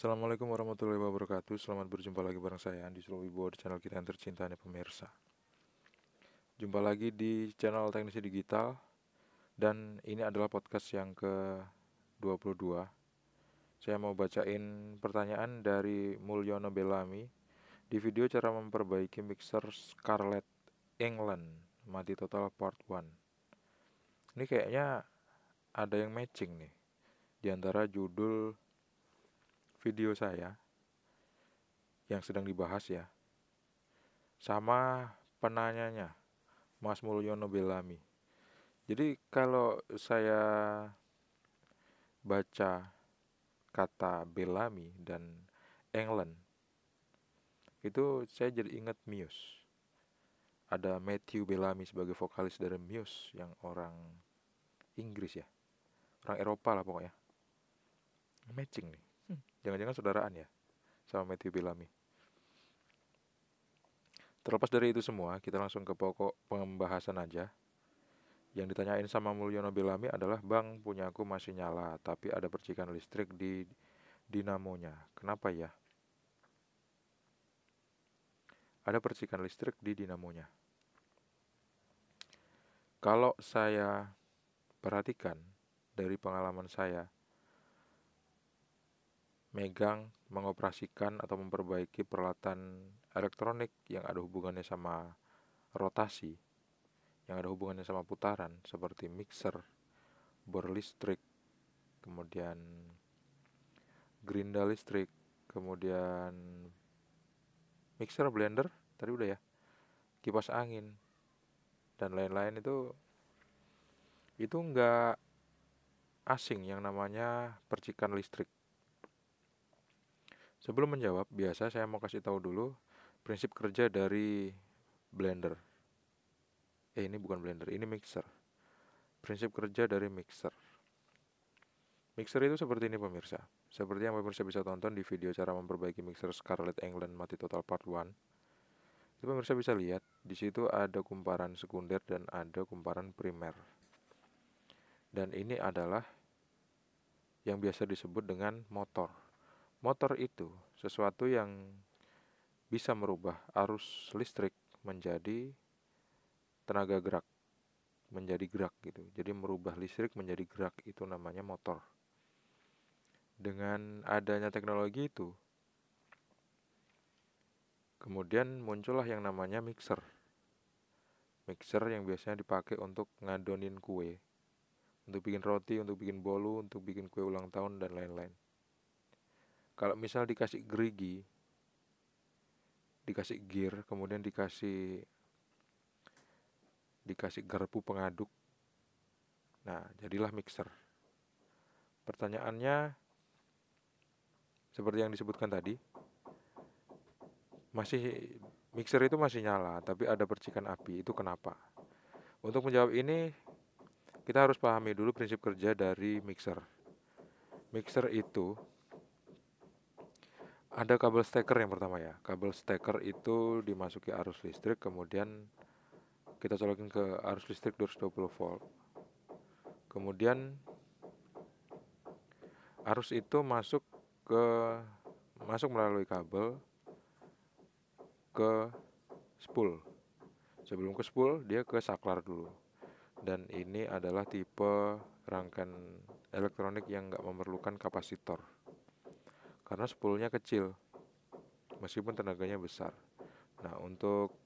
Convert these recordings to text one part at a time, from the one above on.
Assalamualaikum warahmatullahi wabarakatuh. Selamat berjumpa lagi bareng saya Andi Wibowo di channel kita yang tercinta nih pemirsa. Jumpa lagi di channel Teknisi Digital dan ini adalah podcast yang ke-22. Saya mau bacain pertanyaan dari Mulyono Bellamy di video cara memperbaiki mixer Scarlett England mati total part 1. Ini kayaknya ada yang matching nih di antara judul video saya yang sedang dibahas ya, sama penanyanya, Mas Mulyono Bellamy. Jadi kalau saya baca kata Bellamy dan England, itu saya jadi ingat Muse. Ada Matthew Bellamy sebagai vokalis dari Muse yang orang Inggris ya, orang Eropa lah pokoknya. Matching nih. Jangan-jangan saudaraan ya sama Matthew Bellamy. Terlepas dari itu semua, kita langsung ke pokok pembahasan aja. Yang ditanyain sama Mulyono Bellamy adalah, "Bang, punyaku masih nyala, tapi ada percikan listrik di dinamonya. Kenapa ya?" Ada percikan listrik di dinamonya. Kalau saya perhatikan dari pengalaman saya, megang, mengoperasikan atau memperbaiki peralatan elektronik yang ada hubungannya sama rotasi, yang ada hubungannya sama putaran, seperti mixer, bor listrik, kemudian gerinda listrik, kemudian mixer, blender, tadi udah ya, kipas angin, dan lain-lain itu nggak asing yang namanya percikan listrik. Sebelum menjawab, biasa saya mau kasih tahu dulu prinsip kerja dari blender. Ini bukan blender, ini mixer. Prinsip kerja dari mixer. Mixer itu seperti ini pemirsa. Seperti yang pemirsa bisa tonton di video cara memperbaiki mixer Scarlett England mati total part 1. Itu pemirsa bisa lihat, di situ ada kumparan sekunder dan ada kumparan primer. Dan ini adalah yang biasa disebut dengan motor. Motor itu sesuatu yang bisa merubah arus listrik menjadi tenaga gerak, menjadi gerak gitu. Jadi merubah listrik menjadi gerak, itu namanya motor. Dengan adanya teknologi itu, kemudian muncullah yang namanya mixer. Mixer yang biasanya dipakai untuk ngadonin kue, untuk bikin roti, untuk bikin bolu, untuk bikin kue ulang tahun, dan lain-lain. Kalau misal dikasih gerigi, dikasih gear, kemudian dikasih garpu pengaduk, nah jadilah mixer. Pertanyaannya seperti yang disebutkan tadi, mixer itu masih nyala, tapi ada percikan api. Itu kenapa? Untuk menjawab ini, kita harus pahami dulu prinsip kerja dari mixer. Mixer itu ada kabel steker yang pertama ya. Kabel steker itu dimasuki arus listrik, kemudian kita colokin ke arus listrik 220 volt. Kemudian arus itu masuk melalui kabel ke spool. Sebelum ke spool, dia ke saklar dulu. Dan ini adalah tipe rangkaian elektronik yang nggak memerlukan kapasitor, karena spoolnya kecil, meskipun tenaganya besar. Nah, untuk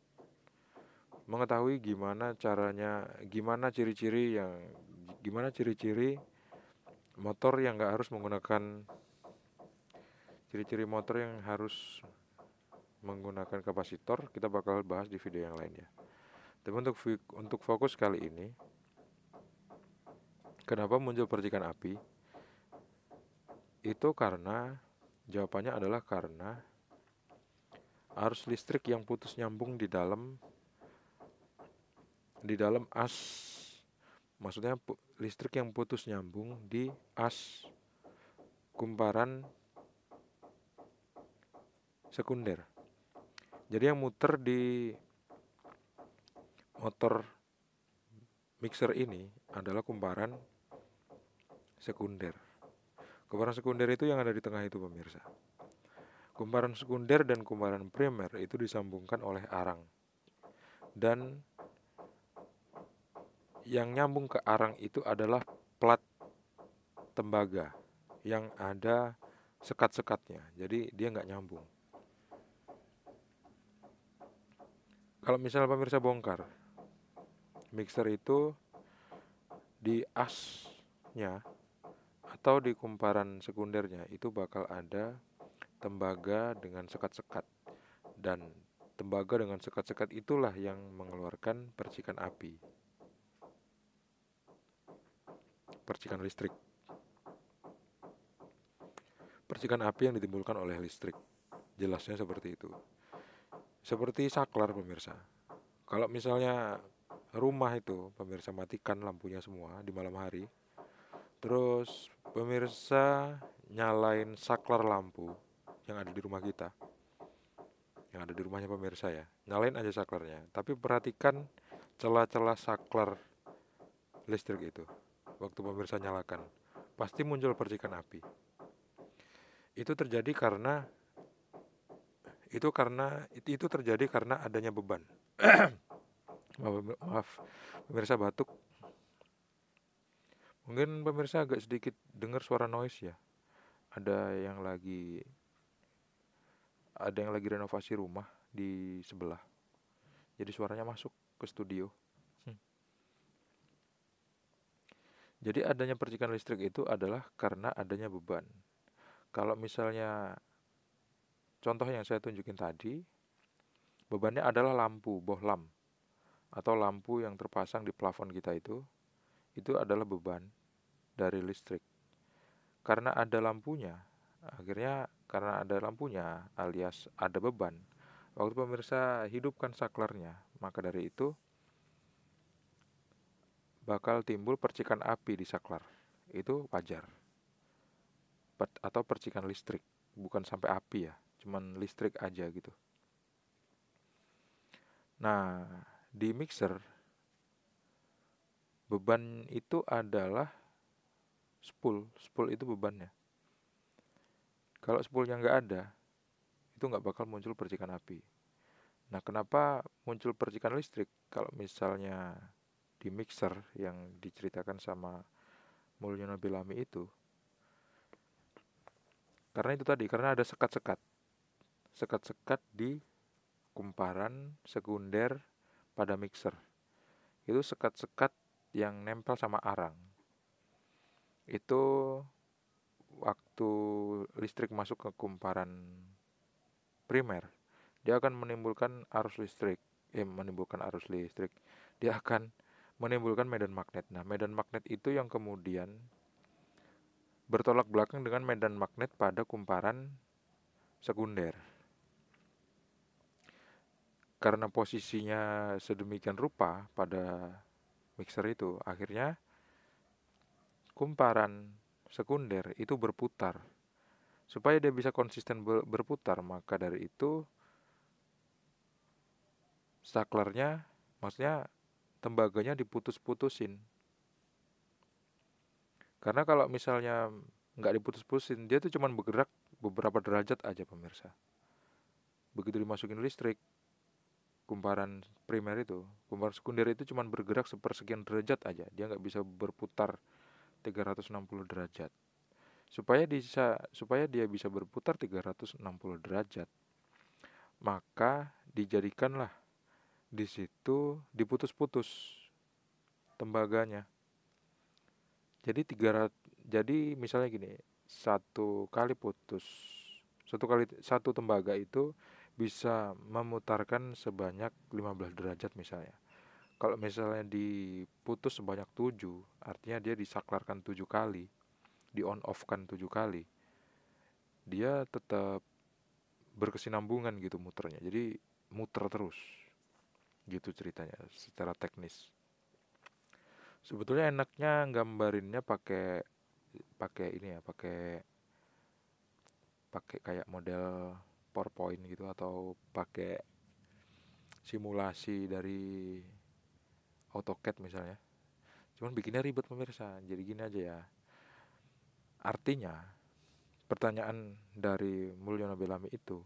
mengetahui gimana ciri-ciri motor yang nggak harus menggunakan ciri-ciri motor yang harus menggunakan kapasitor, kita bakal bahas di video yang lainnya. Tapi untuk fokus kali ini, kenapa muncul percikan api? Itu jawabannya adalah karena arus listrik yang putus nyambung di dalam as. Maksudnya listrik yang putus nyambung di as kumparan sekunder. Jadi yang muter di motor mixer ini adalah kumparan sekunder. Kumparan sekunder itu yang ada di tengah itu pemirsa. Kumparan sekunder dan kumparan primer itu disambungkan oleh arang. Dan yang nyambung ke arang itu adalah plat tembaga yang ada sekat-sekatnya. Jadi dia nggak nyambung. Kalau misalnya pemirsa bongkar, mixer itu di asnya atau di kumparan sekundernya itu bakal ada tembaga dengan sekat-sekat. Dan tembaga dengan sekat-sekat itulah yang mengeluarkan percikan api, percikan listrik. Percikan api yang ditimbulkan oleh listrik. Jelasnya seperti itu. Seperti saklar pemirsa. Kalau misalnya rumah itu pemirsa matikan lampunya semua di malam hari, terus pemirsa nyalain saklar lampu yang ada di rumah kita, yang ada di rumahnya pemirsa ya, nyalain aja saklarnya. Tapi perhatikan celah-celah saklar listrik itu. Waktu pemirsa nyalakan, pasti muncul percikan api. Itu terjadi karena itu terjadi karena adanya beban. Maaf, pemirsa batuk. Mungkin pemirsa agak sedikit dengar suara noise ya. Ada yang lagi renovasi rumah di sebelah. Jadi suaranya masuk ke studio. Jadi adanya percikan listrik itu adalah karena adanya beban. Kalau misalnya contoh yang saya tunjukin tadi, bebannya adalah lampu bohlam atau lampu yang terpasang di plafon kita itu adalah beban dari listrik. Karena ada lampunya, karena ada lampunya alias ada beban, waktu pemirsa hidupkan saklarnya, maka dari itu bakal timbul percikan api di saklar. Itu wajar. Atau percikan listrik, bukan sampai api ya, cuman listrik aja gitu. Nah, di mixer beban itu adalah spool itu bebannya. Kalau spoolnya nggak ada, itu nggak bakal muncul percikan api. Nah, kenapa muncul percikan listrik? Kalau misalnya di mixer yang diceritakan sama Mulyono Bilami itu, karena itu tadi, karena ada sekat-sekat di kumparan sekunder pada mixer. Itu sekat-sekat yang nempel sama arang. Itu waktu listrik masuk ke kumparan primer, dia akan menimbulkan arus listrik. Dia akan menimbulkan medan magnet. Nah, medan magnet itu yang kemudian bertolak belakang dengan medan magnet pada kumparan sekunder. Karena posisinya sedemikian rupa pada mixer itu, akhirnya kumparan sekunder itu berputar. Supaya dia bisa konsisten berputar, maka dari itu saklarnya, maksudnya tembaganya diputus-putusin. Karena kalau misalnya nggak diputus-putusin, dia tuh cuma bergerak beberapa derajat aja pemirsa. Begitu dimasukin listrik, kumparan sekunder itu cuma bergerak sepersekian derajat aja. Dia nggak bisa berputar 360 derajat. Supaya dia bisa berputar 360 derajat, maka dijadikanlah di situ diputus-putus tembaganya. Jadi misalnya gini, satu tembaga itu bisa memutarkan sebanyak 15 derajat misalnya. Kalau misalnya diputus sebanyak 7, artinya dia disaklarkan 7 kali, di on off kan 7 kali. Dia tetap berkesinambungan gitu muternya. Jadi muter terus. Gitu ceritanya secara teknis. Sebetulnya enaknya gambarinnya pakai pakai ini ya, pakai pakai kayak model PowerPoint gitu atau pakai simulasi dari AutoCAD misalnya. Cuman bikinnya ribet pemirsa. Jadi gini aja ya. Artinya pertanyaan dari Mulyono Bellamy itu,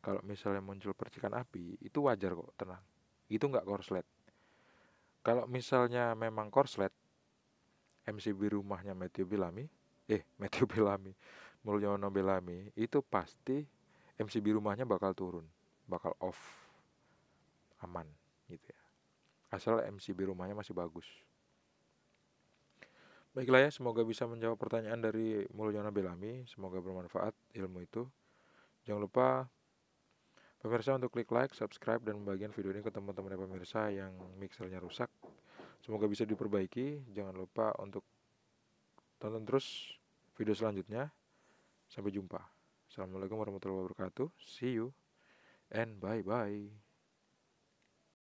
kalau misalnya muncul percikan api, itu wajar kok, tenang. Itu nggak korslet. Kalau misalnya memang korslet, MCB rumahnya Matthew Bellamy, Mulyono Bellamy, itu pasti MCB rumahnya bakal turun, bakal off, aman gitu ya. Asal MCB rumahnya masih bagus. Baiklah ya, semoga bisa menjawab pertanyaan dari Mulyono Bellamy. Semoga bermanfaat ilmu itu. Jangan lupa pemirsa untuk klik like, subscribe, dan membagikan video ini ke teman-teman pemirsa yang mixernya rusak. Semoga bisa diperbaiki. Jangan lupa untuk tonton terus video selanjutnya. Sampai jumpa. Assalamualaikum warahmatullahi wabarakatuh. See you and bye-bye.